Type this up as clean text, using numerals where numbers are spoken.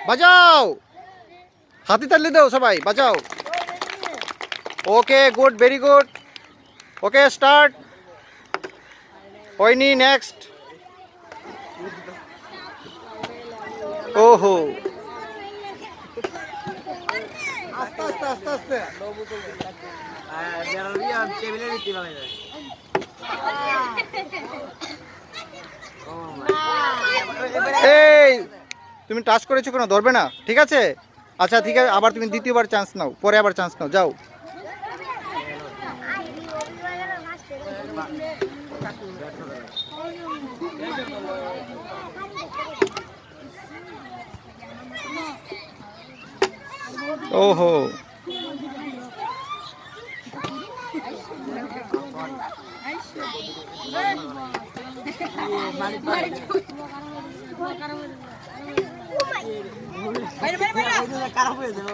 বাজাও, হাতি তালি দাও সবাই, বাজাও। ওকে, গুড, ভেরি গুড। ওকে, স্টার্ট। হয়নি, নেক্সট। ওহো, আস্তে আস্তে আস্তে আস্তে এই তুমি টাচ করেছো কেন? ধরবে না, ঠিক আছে? আচ্ছা ঠিক আছে, আবার তুমি দ্বিতীয়বার চান্স নাও, পরে আবার চান্স নাও, যাও। ওহো, খারাপ হয়ে যাবে